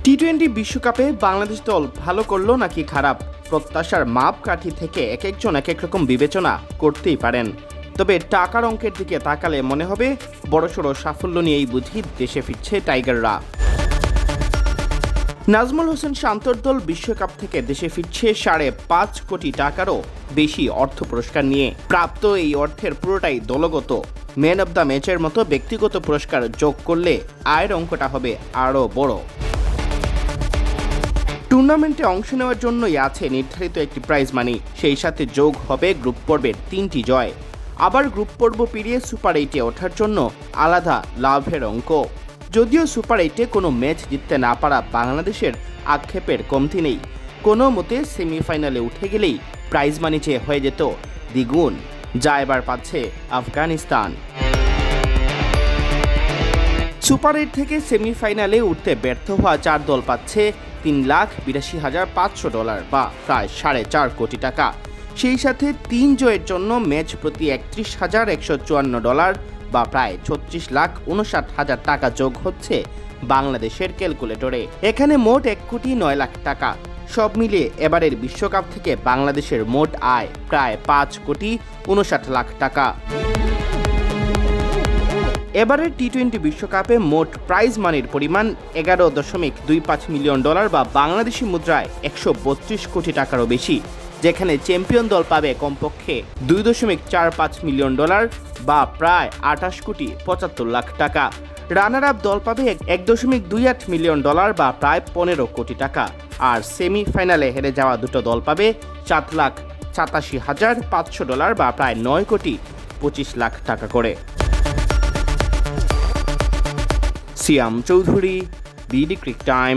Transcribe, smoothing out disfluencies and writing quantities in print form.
টি-20 বিশ্বকাপে বাংলাদেশ দল ভালো করলো নাকি খারাপ, প্রত্যাশার মাপকাঠি থেকে এক একজন এক এক রকম বিবেচনা করতেই পারেন। তবে টাকার অঙ্কের দিকে তাকালে মনে হবে বড়সড় সাফল্য নিয়েই বুঝি দেশে ফিরছে টাইগাররা। নাজমুল হোসেন শান্তর দল বিশ্বকাপ থেকে দেশে ফিরছে 5.5 কোটি টাকারও বেশি অর্থ পুরস্কার নিয়ে। প্রাপ্ত এই অর্থের পুরোটাই দলগত। ম্যান অব দ্য ম্যাচের মতো ব্যক্তিগত পুরস্কার যোগ করলে আয়ের অঙ্কটা হবে আরও বড়। টুর্নামেন্টে অংশ নেওয়ার জন্যই আছে নির্ধারিত একটি প্রাইজ মানি, সেই সাথে যোগ হবে গ্রুপ পর্বের 3টি জয়। আবার গ্রুপ পর্ব পেরিয়ে সুপার 8-এ ওঠার জন্য আলাদা লাভের অঙ্ক। যদিও সুপার 8-এ কোনো ম্যাচ জিততে না পারা বাংলাদেশের আক্ষেপের কমতি নেই। কোনো মতে সেমিফাইনালে উঠে গেলেই প্রাইজ মানি চেয়ে হয়ে যেত দ্বিগুণ, যা এবার পাচ্ছে আফগানিস্তান। সুপার 8 থেকে সেমিফাইনালে উঠতে ব্যর্থ হওয়া 4 দল পাচ্ছে $3,82,500 বা প্রায় 4.5 কোটি টাকা। সেই সাথে 3 জয়ের জন্য ম্যাচ প্রতি $31,154 বা প্রায় 36,59,000 টাকা যোগ হচ্ছে বাংলাদেশের ক্যালকুলেটরে। এখানে মোট 1,09,00,000 টাকা। সব মিলিয়ে এবারের বিশ্বকাপ থেকে বাংলাদেশের মোট আয় প্রায় 5,59,00,000 টাকা। এবারের টি-20 বিশ্বকাপে মোট প্রাইজ মানির পরিমাণ $11.25 মিলিয়ন বা বাংলাদেশি মুদ্রায় 132 কোটি টাকারও বেশি, যেখানে চ্যাম্পিয়ন দল পাবে কমপক্ষে $2.45 মিলিয়ন বা প্রায় 28 কোটি 75 লাখ টাকা। রানার আপ দল পাবে $1.28 মিলিয়ন বা প্রায় 15 কোটি টাকা। আর সেমিফাইনালে হেরে যাওয়া দুটো দল পাবে $7,87,500 বা প্রায় 9 কোটি 25 লাখ টাকা করে। সিয়াম চৌধুরী, বিডি ক্রিক টাইম।